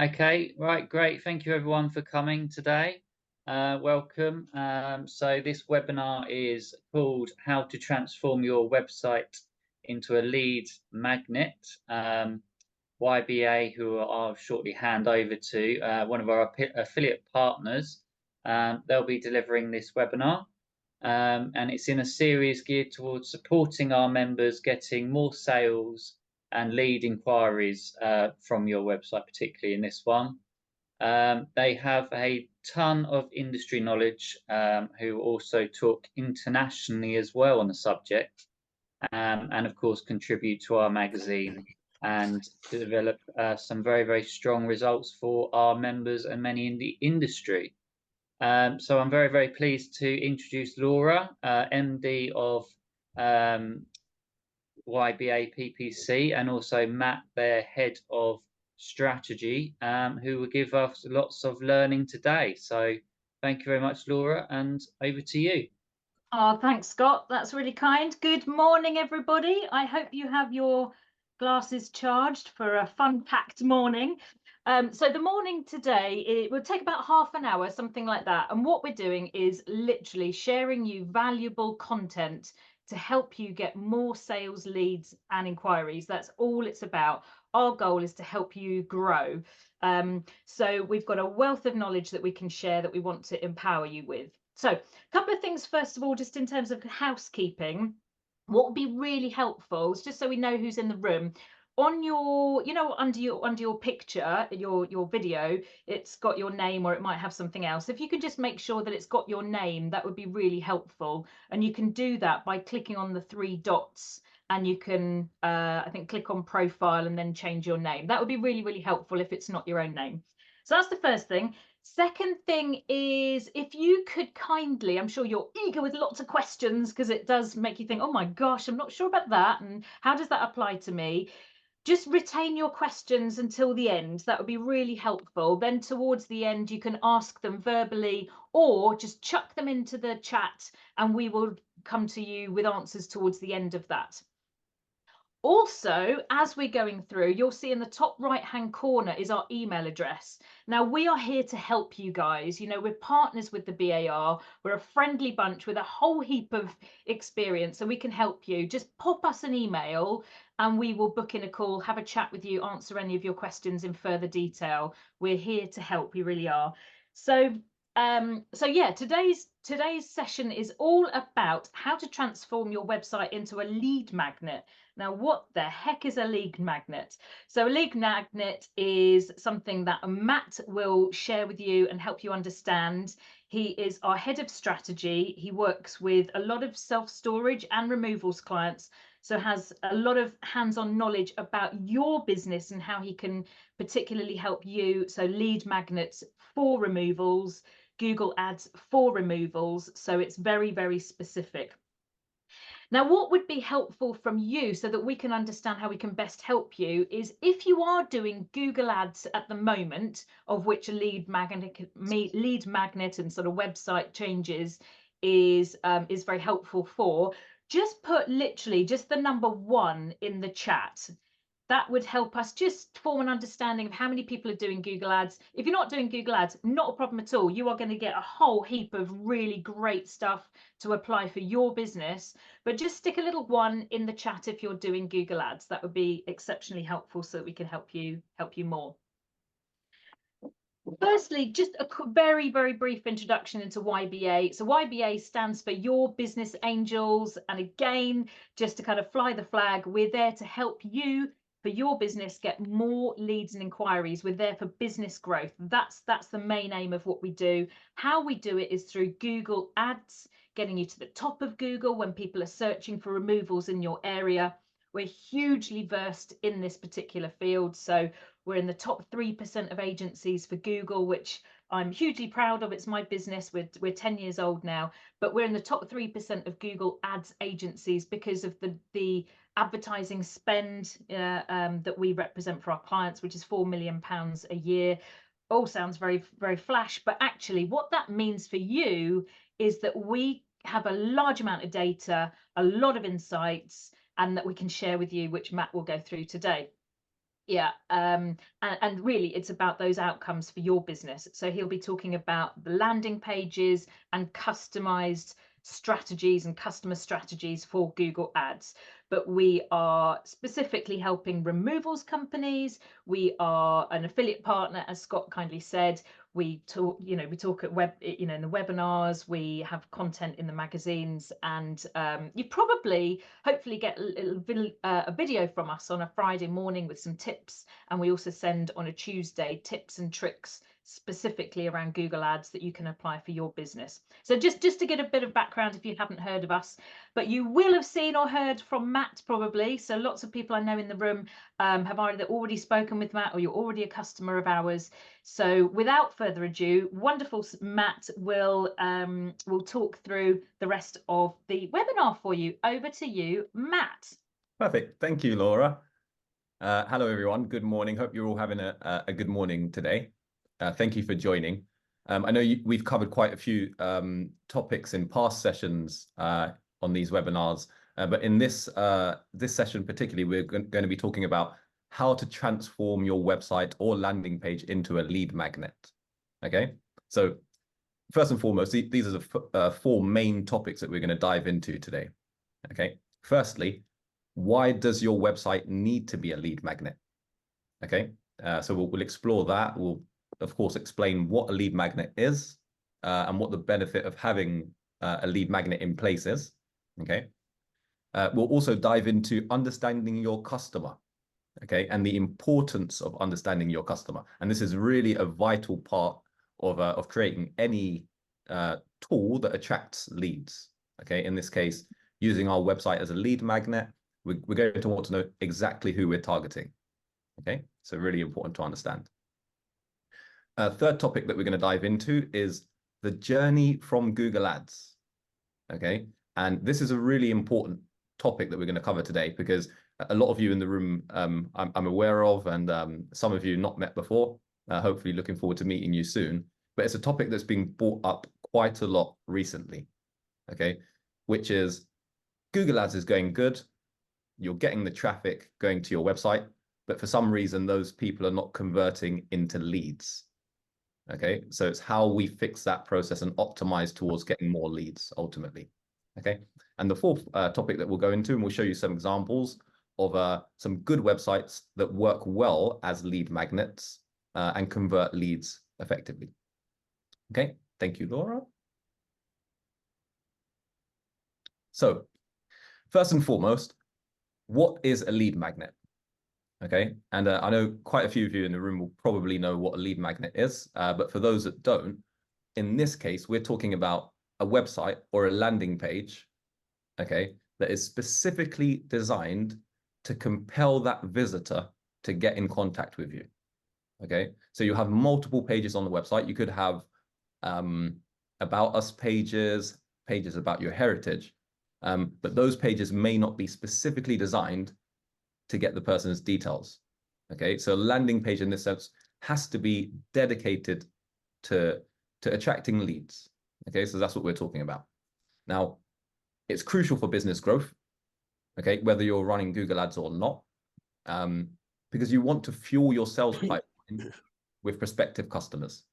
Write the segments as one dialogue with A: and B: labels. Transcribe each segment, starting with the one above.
A: Okay, right, great. Thank you everyone for coming today. Welcome. So this webinar is called How to Transform Your Website into a Lead Magnet. YBA, who I'll shortly hand over to, one of our affiliate partners, they'll be delivering this webinar. And it's in a series geared towards supporting our members getting more sales and lead inquiries from your website, particularly in this one. They have a ton of industry knowledge, who also talk internationally as well on the subject, and of course contribute to our magazine and develop some very, very strong results for our members and many in the industry. So I'm very, very pleased to introduce Laura, MD of YBA PPC, and also Matt, their head of strategy, who will give us lots of learning today. So thank you very much, Laura, and over to you.
B: Oh, thanks, Scott. That's really kind. Good morning, everybody. I hope you have your glasses charged for a fun-packed morning. So the morning today, it will take about half an hour, something like that. And what we're doing is literally sharing you valuable content to help you get more sales leads and inquiries. That's all it's about. Our goal is to help you grow. So we've got a wealth of knowledge that we can share that we want to empower you with. So a couple of things, first of all, just in terms of housekeeping, what would be really helpful is just so we know who's in the room. On your, under your picture, your video, it's got your name, or it might have something else. If you could just make sure that it's got your name, that would be really helpful. And you can do that by clicking on the three dots, and you can, I think, click on profile and then change your name. That would be really, really helpful if it's not your own name. So that's the first thing. Second thing is, if you could kindly, I'm sure you're eager with lots of questions because it does make you think, oh my gosh, I'm not sure about that. And how does that apply to me? Just retain your questions until the end. That would be really helpful. Then towards the end, you can ask them verbally or just chuck them into the chat and we will come to you with answers towards the end of that. Also, as we're going through, you'll see in the top right-hand corner is our email address. Now, we are here to help you guys. We're partners with the BAR. We're a friendly bunch with a whole heap of experience, so we can help you. Just pop us an email and we will book in a call, have a chat with you, answer any of your questions in further detail. We're here to help, we really are. So yeah, today's session is all about how to transform your website into a lead magnet. Now, what the heck is a lead magnet? So a lead magnet is something that Matt will share with you and help you understand. He is our head of strategy. He works with a lot of self-storage and removals clients, so has a lot of hands-on knowledge about your business and how he can particularly help you. So lead magnets for removals, Google Ads for removals. So it's very, very specific. Now, what would be helpful from you so that we can understand how we can best help you is if you are doing Google Ads at the moment, of which a lead magnet and sort of website changes is very helpful for, just put literally just the number 1 in the chat. That would help us just form an understanding of how many people are doing Google Ads. If you're not doing Google Ads, not a problem at all. You are going to get a whole heap of really great stuff to apply for your business. But just stick a little 1 in the chat if you're doing Google Ads. That would be exceptionally helpful so that we can help you more. Firstly, just a very, very brief introduction into YBA. So YBA stands for Your Business Angels. And again, just to kind of fly the flag, we're there to help you for your business get more leads and inquiries. We're there for business growth. That's the main aim of what we do. How we do it is through Google Ads, getting you to the top of Google when people are searching for removals in your area. We're hugely versed in this particular field. So we're in the top 3% of agencies for Google, which I'm hugely proud of. It's my business. We're 10 years old now, but we're in the top 3% of Google Ads agencies because of the advertising spend that we represent for our clients, which is £4 million a year. All sounds very, very flash, but actually what that means for you is that we have a large amount of data, a lot of insights, and that we can share with you, which Matt will go through today. Yeah, and really it's about those outcomes for your business. So he'll be talking about the landing pages and customized strategies and customer strategies for Google Ads. But we are specifically helping removals companies. We are an affiliate partner, as Scott kindly said. We talk, we talk at in the webinars, we have content in the magazines, and you probably hopefully get a video from us on a Friday morning with some tips, and we also send on a Tuesday tips and tricks specifically around Google Ads that you can apply for your business. So just to get a bit of background if you haven't heard of us, but you will have seen or heard from Matt probably. So lots of people I know in the room have either already spoken with Matt or you're already a customer of ours. So without further ado, wonderful Matt will talk through the rest of the webinar for you. Over to you, Matt.
C: Perfect. Thank you, Laura. Hello, everyone. Good morning. Hope you're all having a good morning today. Thank you for joining. I know we've covered quite a few topics in past sessions on these webinars, but in this session particularly, we're going to be talking about how to transform your website or landing page into a lead magnet. Okay, so first and foremost, these are the four main topics that we're going to dive into today. Okay, firstly, why does your website need to be a lead magnet? Okay, so we'll explore that. We'll, of course, explain what a lead magnet is and what the benefit of having a lead magnet in place is. Okay, we'll also dive into understanding your customer. Okay, and the importance of understanding your customer. And this is really a vital part of creating any tool that attracts leads. Okay, in this case, using our website as a lead magnet, we're going to want to know exactly who we're targeting. Okay, so really important to understand. Third topic that we're going to dive into is the journey from Google Ads. Okay, and this is a really important topic that we're going to cover today because a lot of you in the room I'm aware of, and some of you not met before. Hopefully looking forward to meeting you soon. But it's a topic that's been brought up quite a lot recently. Okay, which is Google Ads is going good. You're getting the traffic going to your website, but for some reason, those people are not converting into leads. Okay, so it's how we fix that process and optimize towards getting more leads ultimately. Okay, and the fourth topic that we'll go into, and we'll show you some examples of some good websites that work well as lead magnets and convert leads effectively. Okay, thank you, Laura. So first and foremost, what is a lead magnet? Okay, and I know quite a few of you in the room will probably know what a lead magnet is, but for those that don't, in this case, we're talking about a website or a landing page, okay, that is specifically designed to compel that visitor to get in contact with you. Okay, so you have multiple pages on the website. You could have about us pages about your heritage, but those pages may not be specifically designed to get the person's details. Okay, so a landing page in this sense has to be dedicated to attracting leads. Okay, so that's what we're talking about. Now, it's crucial for business growth, okay, whether you're running Google Ads or not, because you want to fuel your sales pipeline with prospective customers.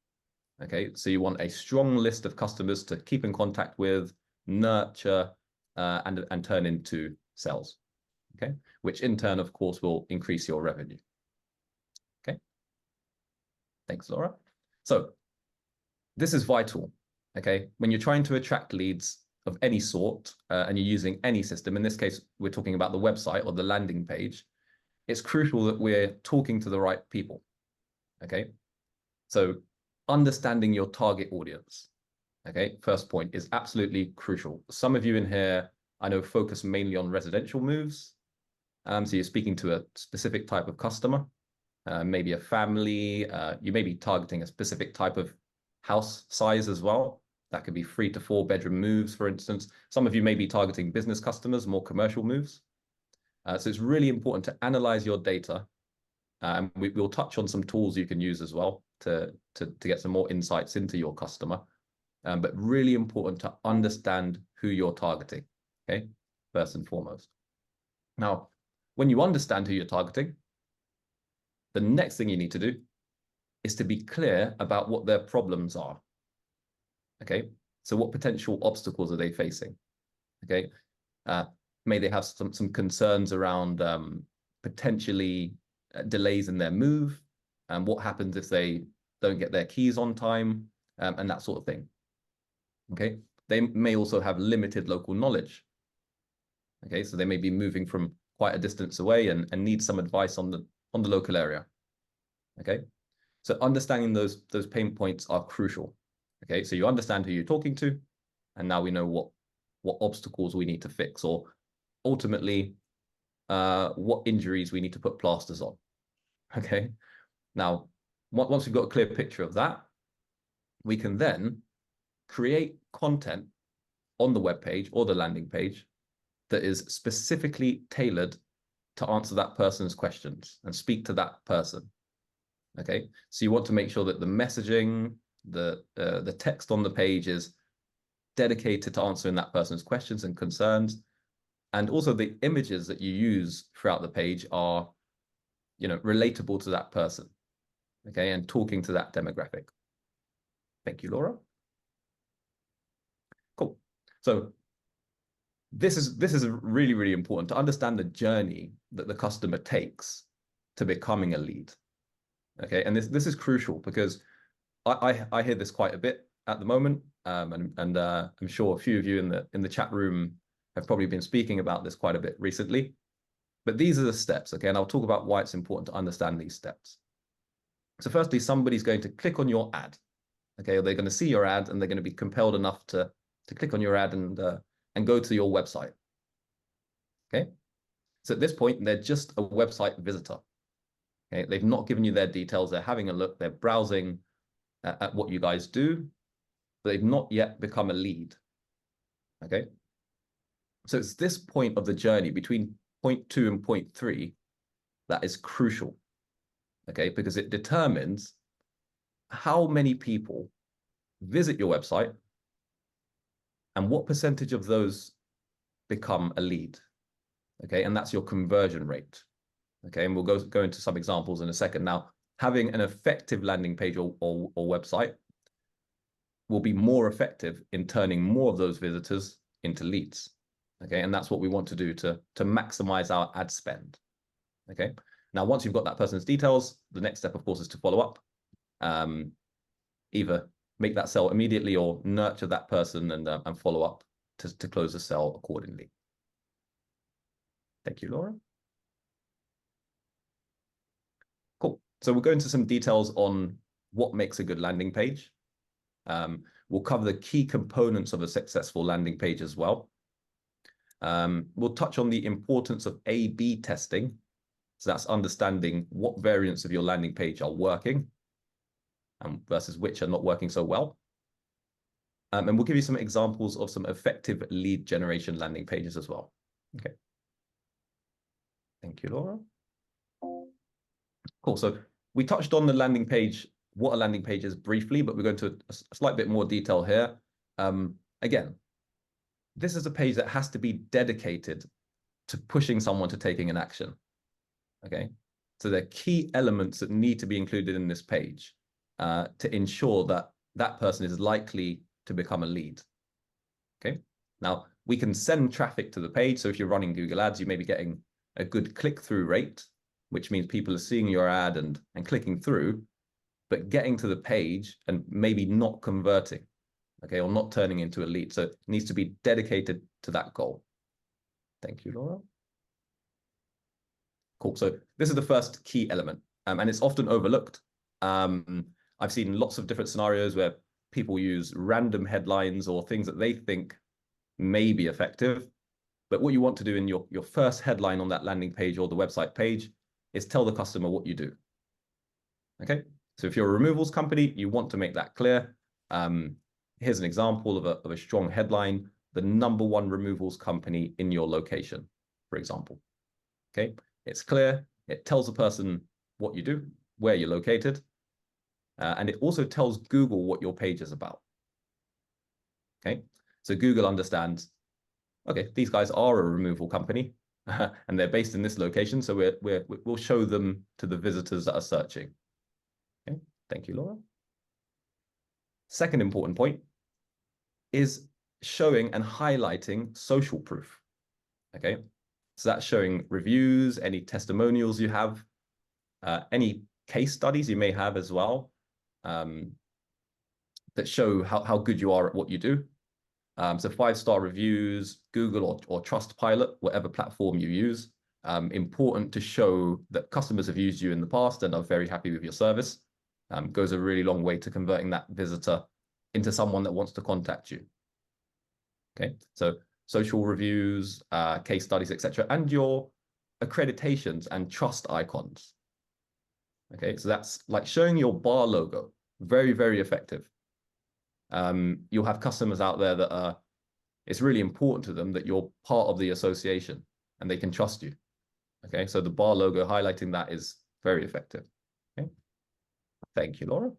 C: Okay, so you want a strong list of customers to keep in contact with, nurture, and turn into sales. Okay, which in turn, of course, will increase your revenue. Okay, thanks, Laura. So this is vital. Okay, when you're trying to attract leads of any sort and you're using any system, in this case, we're talking about the website or the landing page, it's crucial that we're talking to the right people. Okay, so understanding your target audience. Okay, first point is absolutely crucial. Some of you in here, I know, focus mainly on residential moves. So you're speaking to a specific type of customer, maybe a family. You may be targeting a specific type of house size as well. That could be 3 to 4 bedroom moves, for instance. Some of you may be targeting business customers, more commercial moves. So it's really important to analyze your data. And we'll touch on some tools you can use as well to get some more insights into your customer. But really important to understand who you're targeting, okay, first and foremost. Now, when you understand who you're targeting, the next thing you need to do is to be clear about what their problems are. Okay, so what potential obstacles are they facing? Okay, may they have some concerns around potentially delays in their move, and what happens if they don't get their keys on time, and that sort of thing. Okay, they may also have limited local knowledge. Okay, so they may be moving from quite a distance away and need some advice on the local area. Okay, so understanding those pain points are crucial. Okay, so you understand who you're talking to, and now we know what obstacles we need to fix, or ultimately what injuries we need to put plasters on. Okay, now once we've got a clear picture of that, we can then create content on the web page or the landing page that is specifically tailored to answer that person's questions and speak to that person. Okay, so you want to make sure that the messaging, the text on the page is dedicated to answering that person's questions and concerns, and also the images that you use throughout the page are, relatable to that person. Okay, and talking to that demographic. Thank you, Laura. Cool. So this is really, really important to understand the journey that the customer takes to becoming a lead. Okay, and this is crucial because I hear this quite a bit at the moment, and I'm sure a few of you in the chat room have probably been speaking about this quite a bit recently. But these are the steps, okay, and I'll talk about why it's important to understand these steps. So firstly, somebody's going to click on your ad, okay, or they're going to see your ad and they're going to be compelled enough to click on your ad and go to your website. Okay, so at this point, they're just a website visitor. Okay, they've not given you their details. They're having a look. They're browsing at what you guys do, but they've not yet become a lead. Okay, so it's this point of the journey between point 2 and point 3 that is crucial. Okay, because it determines how many people visit your website and what percentage of those become a lead. Okay, and that's your conversion rate. Okay, and we'll go into some examples in a second. Now, having an effective landing page or website will be more effective in turning more of those visitors into leads. Okay, and that's what we want to do to maximize our ad spend. Okay, now once you've got that person's details, the next step, of course, is to follow up. Either make that sell immediately or nurture that person and follow up to close the sale accordingly. Thank you, Laura. Cool. So we'll go into some details on what makes a good landing page. We'll cover the key components of a successful landing page as well. We'll touch on the importance of A/B testing. So that's understanding what variants of your landing page are working versus which are not working so well. And we'll give you some examples of some effective lead generation landing pages as well. Okay. Thank you, Laura. Cool. So we touched on the landing page, what a landing page is briefly, but we're going to a slight bit more detail here. Again, this is a page that has to be dedicated to pushing someone to taking an action. Okay. So there are key elements that need to be included in this page to ensure that that person is likely to become a lead. Okay. Now we can send traffic to the page. So if you're running Google Ads, you may be getting a good click-through rate, which means people are seeing your ad and clicking through, but getting to the page and maybe not converting, okay, or not turning into a lead. So it needs to be dedicated to that goal. Thank you, Laura. Cool. So this is the first key element, and it's often overlooked. I've seen lots of different scenarios where people use random headlines or things that they think may be effective. But what you want to do in your first headline on that landing page or the website page is tell the customer what you do. Okay, so if you're a removals company, you want to make that clear. Here's an example of a strong headline: the #1 removals company in your location, for example. Okay, it's clear. It tells the person what you do, where you're located, and it also tells Google what your page is about. Okay, so Google understands, okay, these guys are a removal company. and they're based in this location. So we'll show them to the visitors that are searching. Okay, thank you, Laura. Second important point is showing and highlighting social proof. Okay, so that's showing reviews, any testimonials you have, any case studies you may have as well, that show how good you are at what you do. So 5-star reviews, Google or Trustpilot, whatever platform you use. Important to show that customers have used you in the past and are very happy with your service. Goes a really long way to converting that visitor into someone that wants to contact you. Okay, so social reviews, case studies, etc., and your accreditations and trust icons. Okay, so that's like showing your bar logo. Very, very effective. You'll have customers out there that it's really important to them that you're part of the association and they can trust you. Okay, so the bar logo highlighting that is very effective. Okay, thank you, Laura.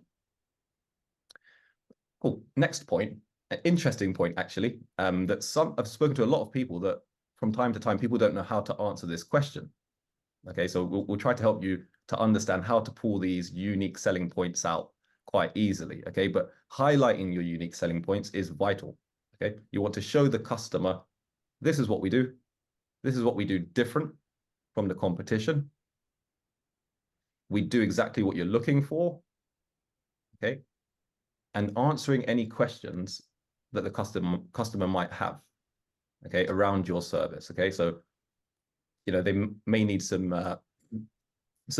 C: Cool. Next point, an interesting point actually, that I've spoken to a lot of people that from time to time people don't know how to answer this question. Okay, so we'll try to help you to understand how to pull these unique selling points out quite easily. Okay, but highlighting your unique selling points is vital. Okay, you want to show the customer, this is what we do. This is what we do different from the competition. We do exactly what you're looking for. Okay, and answering any questions that the customer might have, okay, around your service. Okay, so they may need some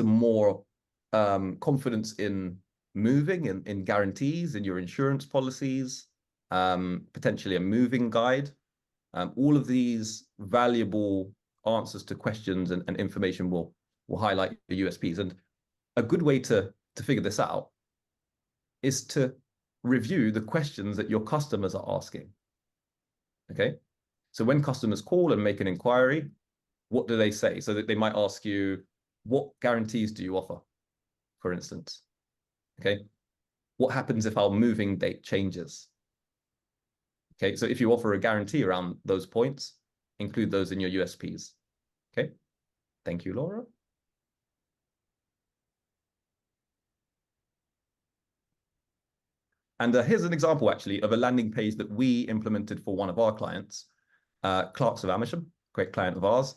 C: more confidence in moving, in guarantees, in your insurance policies, potentially a moving guide. All of these valuable answers to questions and information will highlight the USPs. And a good way to figure this out is to review the questions that your customers are asking. Okay, so when customers call and make an inquiry, what do they say? So that they might ask you, what guarantees do you offer, for instance? Okay, what happens if our moving date changes? Okay, so if you offer a guarantee around those points, include those in your USPs. Okay, thank you, Laura. And here's an example, actually, of a landing page that we implemented for one of our clients, Clarks of Amersham, great client of ours.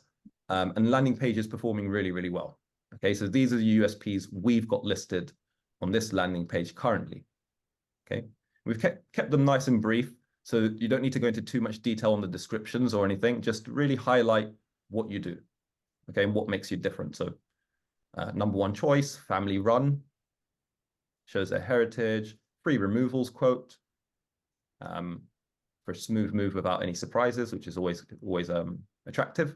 C: And landing page is performing really, really well. Okay, so these are the USPs we've got listed on this landing page currently. Okay, we've kept them nice and brief, so you don't need to go into too much detail on the descriptions or anything. Just really highlight what you do, okay, and what makes you different. So number one choice, family run, shows their heritage, free removals quote, for a smooth move without any surprises, which is always attractive.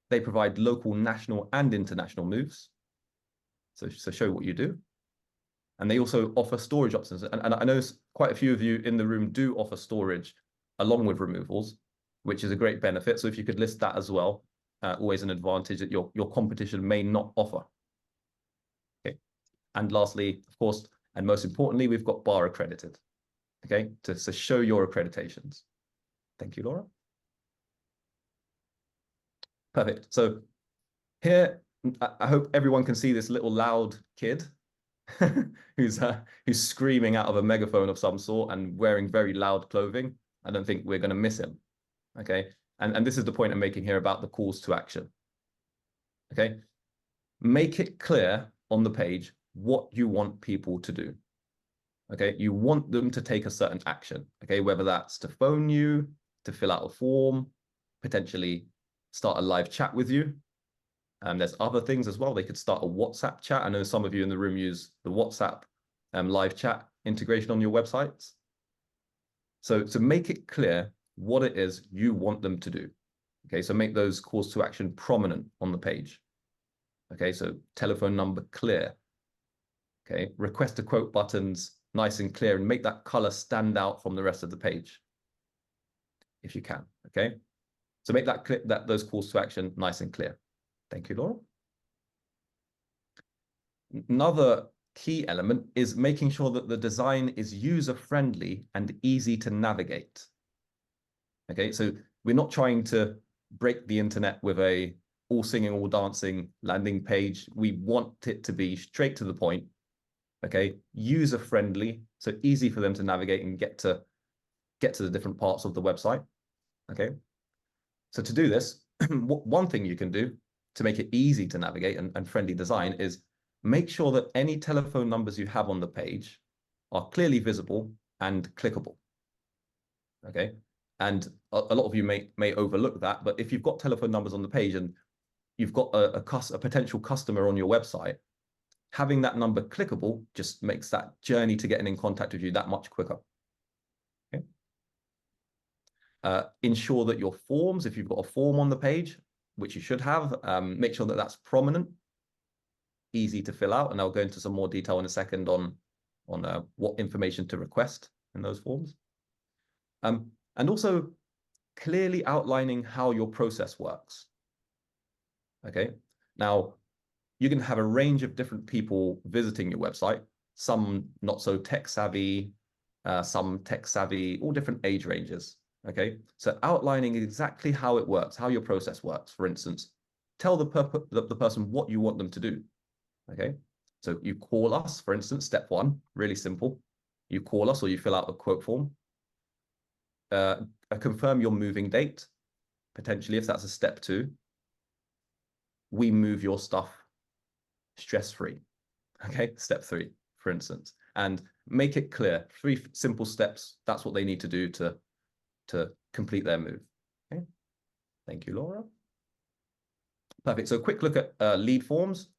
C: They provide local, national, and international moves. So show what you do. And they also offer storage options. And I know quite a few of you in the room do offer storage along with removals, which is a great benefit. So if you could list that as well, always an advantage that your competition may not offer. Okay. And lastly, of course, and most importantly, we've got BAR accredited. Okay, to show your accreditations. Thank you, Laura. Perfect. So here, I hope everyone can see this little loud kid who's screaming out of a megaphone of some sort and wearing very loud clothing. I don't think we're going to miss him. Okay, and this is the point I'm making here about the calls to action. Okay, make it clear on the page what you want people to do. Okay, you want them to take a certain action. Okay, whether that's to phone you, to fill out a form, potentially start a live chat with you. And there's other things as well. They could start a WhatsApp chat. I know some of you in the room use the WhatsApp live chat integration on your websites. So make it clear what it is you want them to do. Okay, so make those calls to action prominent on the page. Okay, so telephone number clear. Okay, request a quote buttons nice and clear, and make that color stand out from the rest of the page if you can. Okay, so make those calls to action nice and clear. Thank you, Laura. Another key element is making sure that the design is user-friendly and easy to navigate. Okay, so we're not trying to break the internet with a all singing, all dancing landing page. We want it to be straight to the point, okay, user friendly, so easy for them to navigate and get to the different parts of the website, okay? So to do this, one thing you can do to make it easy to navigate and friendly design is make sure that any telephone numbers you have on the page are clearly visible and clickable, okay? And a lot of you may overlook that, but if you've got telephone numbers on the page and you've got a potential customer on your website, having that number clickable just makes that journey to getting in contact with you that much quicker. Okay. Ensure that your forms, if you've got a form on the page, which you should have, make sure that that's prominent, easy to fill out, and I'll go into some more detail in a second on what information to request in those forms. And also clearly outlining how your process works. Okay, now you can have a range of different people visiting your website, some not so tech savvy, some tech savvy, all different age ranges. Okay, so outlining exactly how it works, how your process works. For instance, tell the person what you want them to do. Okay, so you call us, for instance, step 1, really simple. You call us or you fill out a quote form. Confirm your moving date, potentially if that's a step 2. We move your stuff stress-free. Okay, step 3, for instance, and make it clear. 3 simple steps. That's what they need to do to complete their move. Okay, thank you, Laura. Perfect. So quick look at lead forms.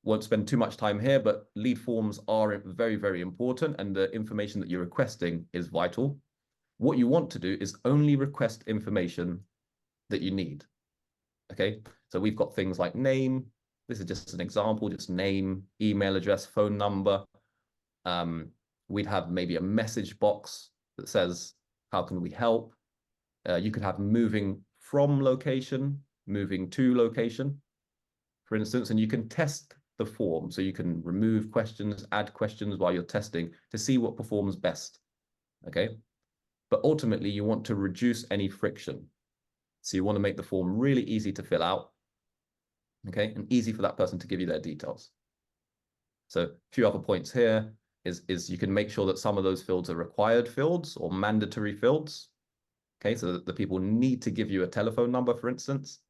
C: Won't spend too much time here, but lead forms are very, very important, and the information that you're requesting is vital. What you want to do is only request information that you need. Okay, so we've got things like name. This is just an example, just name, email address, phone number. We'd have maybe a message box that says, how can we help? You could have moving from location, moving to location, for instance, and you can test the form. So you can remove questions, add questions while you're testing to see what performs best. Okay, but ultimately you want to reduce any friction. So you want to make the form really easy to fill out, okay, and easy for that person to give you their details. So a few other points here is you can make sure that some of those fields are required fields or mandatory fields, okay, so that the people need to give you a telephone number, for instance,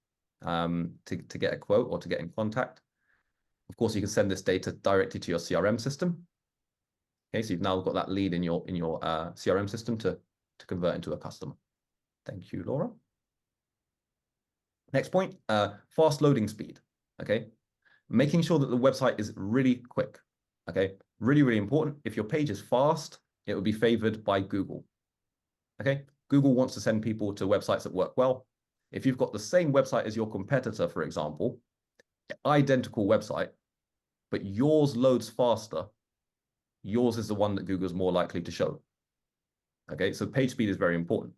C: to get a quote or to get in contact. Of course, you can send this data directly to your CRM system. Okay, so you've now got that lead in your CRM system to convert into a customer. Thank you, Laura. Next point, fast loading speed. Okay, making sure that the website is really quick. Okay, really, really important. If your page is fast, it will be favored by Google. Okay, Google wants to send people to websites that work well. If you've got the same website as your competitor, for example, identical website, but yours loads faster, yours is the one that Google's more likely to show. Okay, so page speed is very important.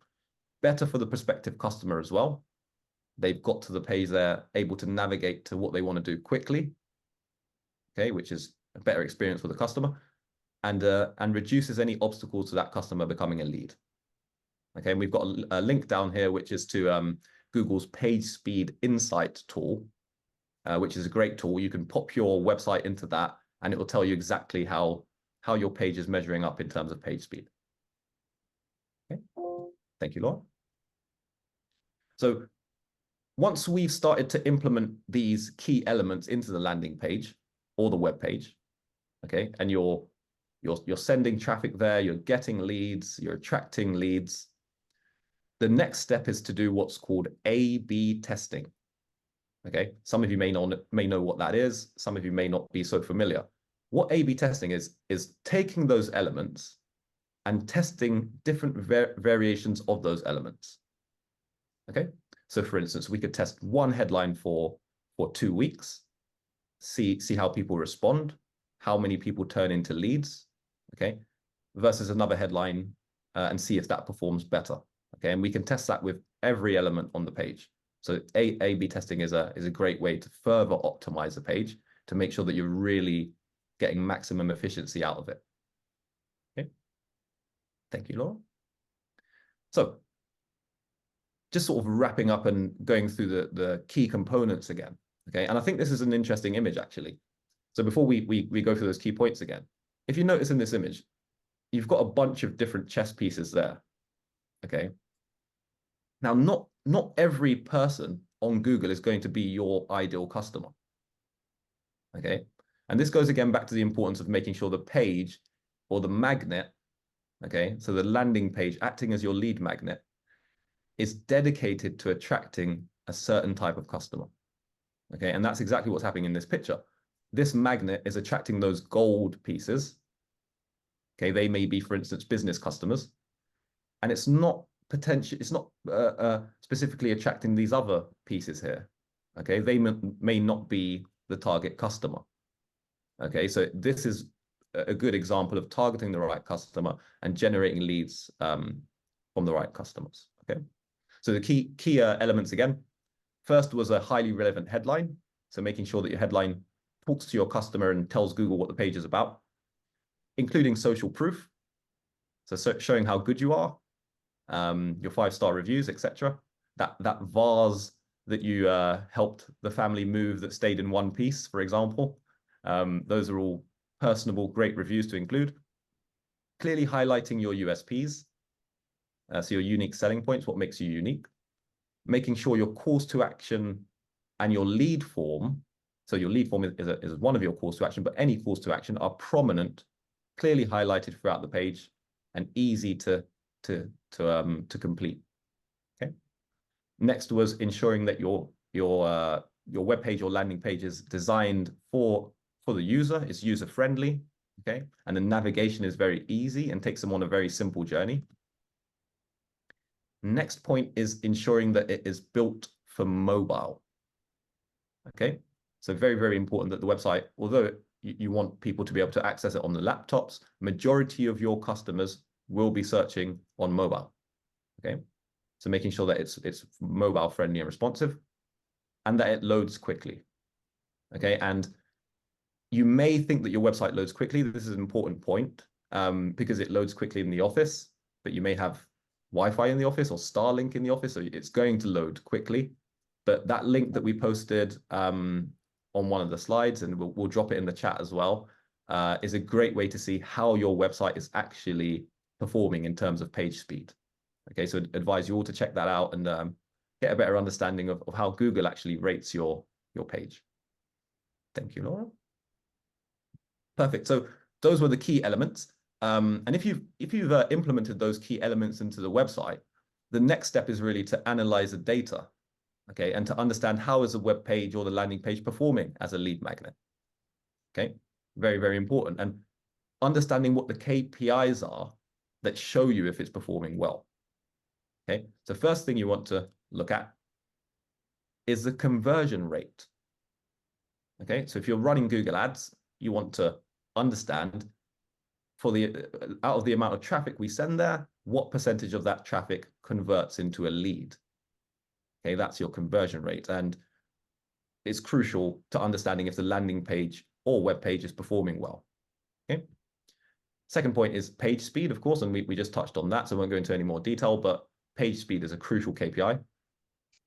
C: Better for the prospective customer as well. They've got to the page, they're able to navigate to what they want to do quickly, okay, which is a better experience for the customer, and reduces any obstacles to that customer becoming a lead. Okay, and we've got a link down here, which is to Google's Page Speed Insight tool, which is a great tool. You can pop your website into that, and it will tell you exactly how your page is measuring up in terms of page speed. Okay, thank you, Laura. So once we've started to implement these key elements into the landing page or the web page, okay, and you're sending traffic there, you're getting leads, you're attracting leads, the next step is to do what's called A/B testing. Okay, some of you may know what that is. Some of you may not be so familiar. What A/B testing is taking those elements and testing different variations of those elements. Okay, so for instance, we could test one headline for 2 weeks, see how people respond, how many people turn into leads, okay, versus another headline and see if that performs better. Okay, and we can test that with every element on the page. So A/B testing is a great way to further optimize the page to make sure that you're really getting maximum efficiency out of it. Okay, thank you, Laura. So just sort of wrapping up and going through the key components again. Okay, and I think this is an interesting image actually. So before we go through those key points again, if you notice in this image, you've got a bunch of different chess pieces there. Okay. Now, not every person on Google is going to be your ideal customer. Okay. And this goes again back to the importance of making sure the page or the magnet, okay, so the landing page acting as your lead magnet, is dedicated to attracting a certain type of customer. Okay, and that's exactly what's happening in this picture. This magnet is attracting those gold pieces. Okay, they may be, for instance, business customers, and it's not specifically attracting these other pieces here. Okay, they may not be the target customer. Okay, so this is a good example of targeting the right customer and generating leads from the right customers. Okay, so the key elements again. First was a highly relevant headline. So making sure that your headline talks to your customer and tells Google what the page is about, including social proof. So showing how good you are, your 5-star reviews, etc. That vase that you helped the family move that stayed in one piece, for example. Those are all personable, great reviews to include. Clearly highlighting your USPs, so your unique selling points, what makes you unique. Making sure your calls to action and your lead form, so your lead form is one of your calls to action, but any calls to action are prominent, clearly highlighted throughout the page, and easy to complete. Okay. Next was ensuring that your web page or landing page is designed for the user, is user friendly. Okay, and the navigation is very easy and takes them on a very simple journey. Next point is ensuring that it is built for mobile. Okay, so very, very important that the website, although you want people to be able to access it on the laptops, majority of your customers will be searching on mobile. Okay, so making sure that it's mobile friendly and responsive, and that it loads quickly. Okay, and you may think that your website loads quickly. This is an important point because it loads quickly in the office, but you may have Wi-Fi in the office or Starlink in the office, so it's going to load quickly. But that link that we posted on one of the slides, and we'll drop it in the chat as well, is a great way to see how your website is actually performing in terms of page speed. Okay, so I'd advise you all to check that out and get a better understanding of how Google actually rates your page. Thank you, Laura. Perfect. So those were the key elements. And if you've implemented those key elements into the website, the next step is really to analyze the data, okay, and to understand how is the web page or the landing page performing as a lead magnet. Okay, very, very important. And understanding what the KPIs are that show you if it's performing well. Okay, so first thing you want to look at is the conversion rate. Okay, so if you're running Google Ads, you want to understand out of the amount of traffic we send there, what percentage of that traffic converts into a lead. Okay, that's your conversion rate. And it's crucial to understanding if the landing page or web page is performing well. Okay. Second point is page speed, of course, and we just touched on that, so I won't go into any more detail, but page speed is a crucial KPI.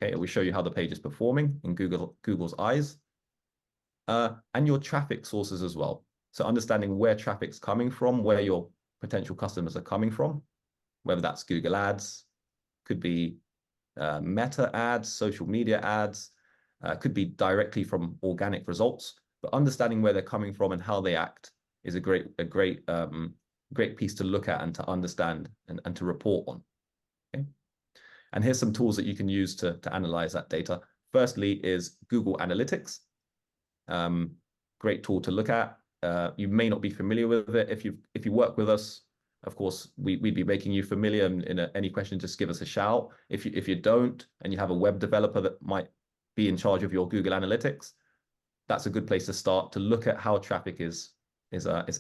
C: Okay, it will show you how the page is performing in Google's eyes. And your traffic sources as well. So understanding where traffic's coming from, where your potential customers are coming from, whether that's Google Ads, could be Meta ads, social media ads, could be directly from organic results, but understanding where they're coming from and how they act is a great piece to look at and to understand and to report on. Okay? And here's some tools that you can use to analyze that data. Firstly is Google Analytics. Great tool to look at. You may not be familiar with it. If you work with us, of course, we'd be making you familiar. And any question, just give us a shout. If you don't, and you have a web developer that might be in charge of your Google Analytics, that's a good place to start to look at how traffic is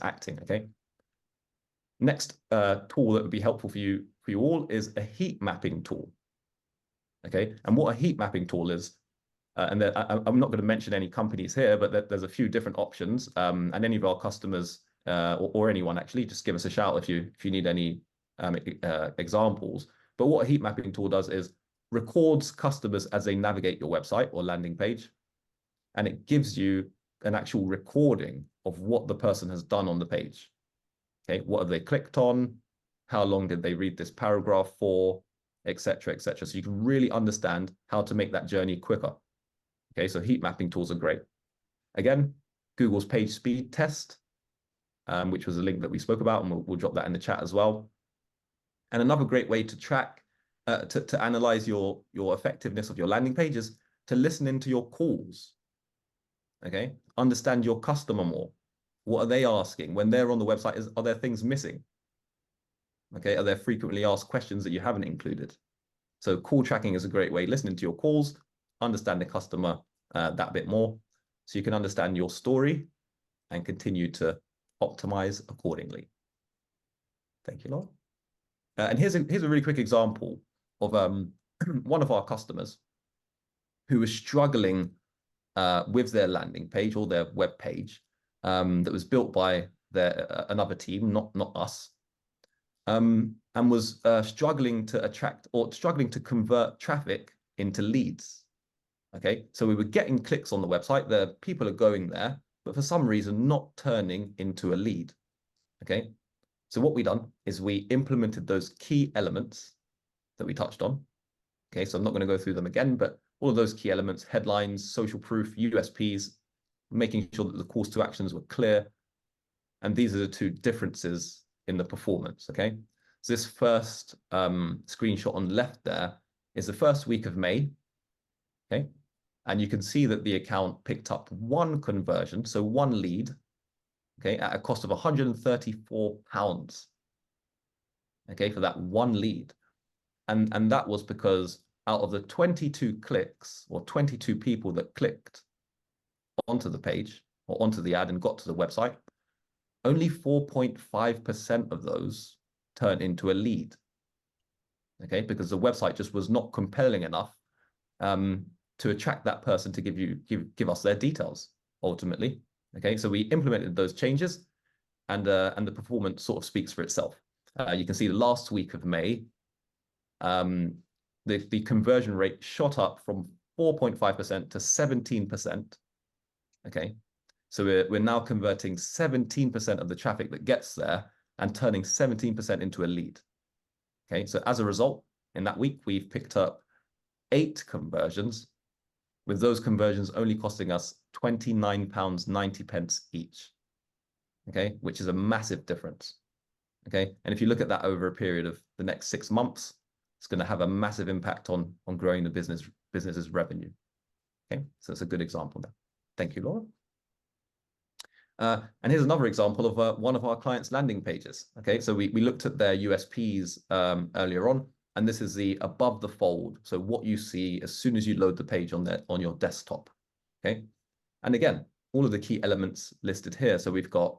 C: acting. Okay. Next tool that would be helpful for you all is a heat mapping tool. Okay, and what a heat mapping tool is. And I'm not going to mention any companies here, but there's a few different options. And any of our customers or anyone actually, just give us a shout if you need any examples. But what a heat mapping tool does is records customers as they navigate your website or landing page, and it gives you an actual recording of what the person has done on the page. Okay, what have they clicked on? How long did they read this paragraph for, etc., etc. So you can really understand how to make that journey quicker. Okay, so heat mapping tools are great. Again, Google's page speed test, which was a link that we spoke about, and we'll drop that in the chat as well. And another great way to track, to analyze your effectiveness of your landing pages, to listen into your calls. Okay, understand your customer more. What are they asking when they're on the website? Are there things missing? Okay, are there frequently asked questions that you haven't included? So call tracking is a great way, listening to your calls, understand the customer that bit more, so you can understand your story and continue to optimize accordingly. Thank you, Laura. And here's a really quick example of one of our customers who was struggling with their landing page or their web page that was built by another team, not us, and was struggling to attract or struggling to convert traffic into leads. Okay, so we were getting clicks on the website, the people are going there, but for some reason not turning into a lead. Okay, so what we done is we implemented those key elements that we touched on. Okay, so I'm not going to go through them again, but all of those key elements, headlines, social proof, USPs, making sure that the calls to actions were clear. And these are the two differences in the performance, okay? So this first screenshot on the left there is the first week of May, okay? And you can see that the account picked up one conversion, so one lead, okay, at a cost of £134, okay, for that one lead. And that was because out of the 22 clicks or 22 people that clicked onto the page or onto the ad and got to the website, only 4.5% of those turned into a lead. Okay, because the website just was not compelling enough to attract that person to give us their details ultimately. Okay, so we implemented those changes, and the performance sort of speaks for itself. You can see the last week of May, the conversion rate shot up from 4.5% to 17%. Okay, so we're now converting 17% of the traffic that gets there and turning 17% into a lead. Okay, so as a result, in that week, we've picked up 8 conversions, with those conversions only costing us £29.90 each. Okay, which is a massive difference. Okay, and if you look at that over a period of the next 6 months, it's going to have a massive impact on growing the business's revenue. Okay, so it's a good example there. Thank you, Laura. And here's another example of one of our clients' landing pages. Okay, so we looked at their USPs earlier on, and this is the above the fold. So what you see as soon as you load the page on your desktop. Okay, and again, all of the key elements listed here. So we've got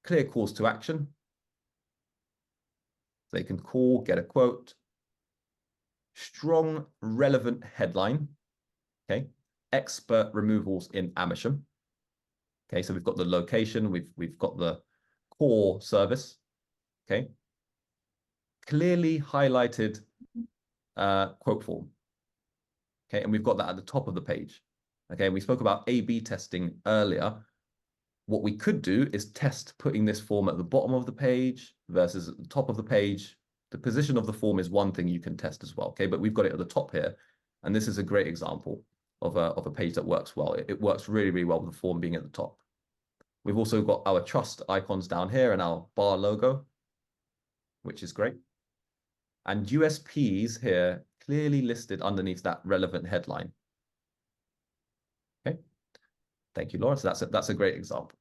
C: clear calls to action. They can call, get a quote. Strong, relevant headline. Okay, expert removals in Amersham. Okay, so we've got the location, we've got the core service. Okay, clearly highlighted quote form. Okay, and we've got that at the top of the page. Okay, and we spoke about A/B testing earlier. What we could do is test putting this form at the bottom of the page versus at the top of the page. The position of the form is one thing you can test as well. Okay, but we've got it at the top here, and this is a great example of a page that works well. It works really, really well with the form being at the top. We've also got our trust icons down here and our bar logo, which is great. And USPs here clearly listed underneath that relevant headline. Okay, thank you, Laura. So that's a great example.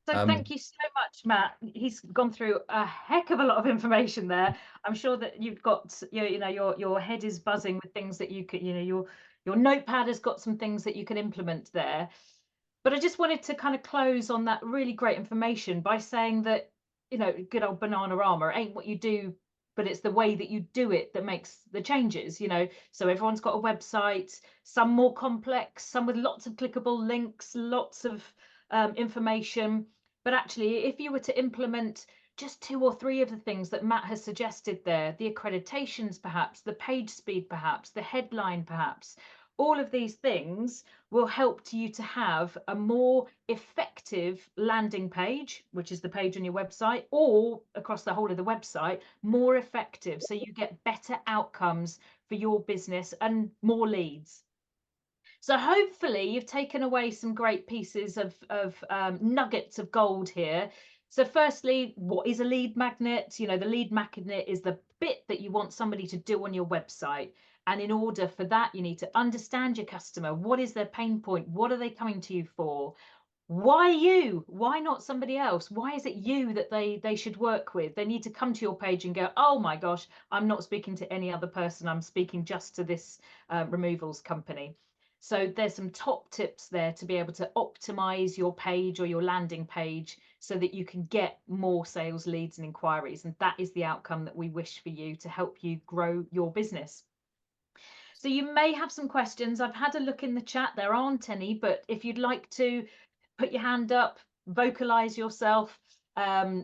B: So thank you so much, Matt. He's gone through a heck of a lot of information there. I'm sure that you've got, your head is buzzing with things that you could, your notepad has got some things that you can implement there. But I just wanted to kind of close on that really great information by saying that, good old Bananarama ain't what you do, but it's the way that you do it that makes the changes, So everyone's got a website, some more complex, some with lots of clickable links, lots of information. But actually, if you were to implement just 2 or 3 of the things that Matt has suggested there, the accreditations perhaps, the page speed perhaps, the headline perhaps, all of these things will help you to have a more effective landing page, which is the page on your website, or across the whole of the website, more effective, so you get better outcomes for your business and more leads. So hopefully you've taken away some great pieces of nuggets of gold here. So firstly, what is a lead magnet? You know, the lead magnet is the bit that you want somebody to do on your website. And in order for that, you need to understand your customer. What is their pain point? What are they coming to you for? Why you? Why not somebody else? Why is it you that they should work with? They need to come to your page and go, oh my gosh, I'm not speaking to any other person. I'm speaking just to this removals company. So there's some top tips there to be able to optimize your page or your landing page so that you can get more sales leads and inquiries. And that is the outcome that we wish for you to help you grow your business. So you may have some questions. I've had a look in the chat. There aren't any, but if you'd like to put your hand up, vocalize yourself,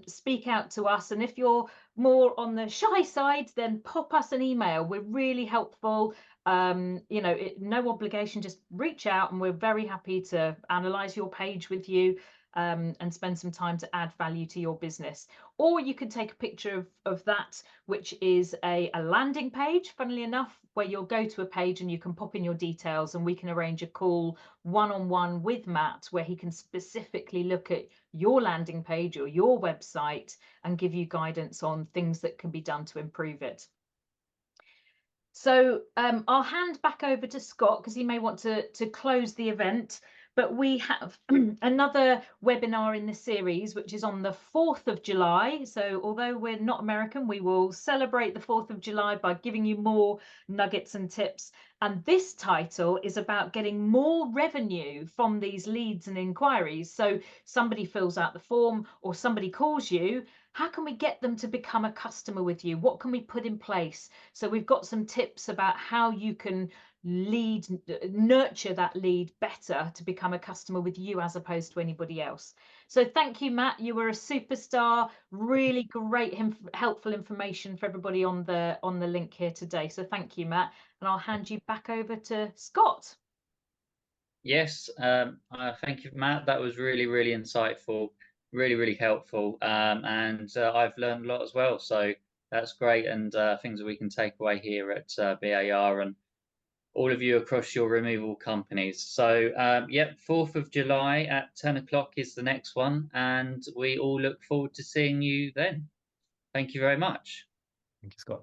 B: speak out to us. And if you're more on the shy side, then pop us an email. We're really helpful. You know, no obligation, just reach out and we're very happy to analyze your page with you and spend some time to add value to your business. Or you can take a picture of that, which is a landing page, funnily enough, where you'll go to a page and you can pop in your details and we can arrange a call one-on-one with Matt where he can specifically look at your landing page or your website and give you guidance on things that can be done to improve it. So I'll hand back over to Scott because he may want to close the event. But we have another webinar in this series, which is on the 4th of July. So although we're not American, we will celebrate the 4th of July by giving you more nuggets and tips. And this title is about getting more revenue from these leads and inquiries. So somebody fills out the form or somebody calls you. How can we get them to become a customer with you? What can we put in place? So we've got some tips about how you can nurture that lead better to become a customer with you as opposed to anybody else. So thank you, Matt. You were a superstar. Really great, helpful information for everybody on the link here today. So thank you, Matt. And I'll hand you back over to Scott.
A: Yes, thank you, Matt. That was really, really insightful, really, really helpful. And I've learned a lot as well. So that's great. And things that we can take away here at BAR and all of you across your removal companies. So, yep, 4th of July at 10 o'clock is the next one. And we all look forward to seeing you then. Thank you very much.
C: Thank you, Scott.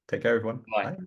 C: Take care, everyone.
A: Bye.
C: Bye.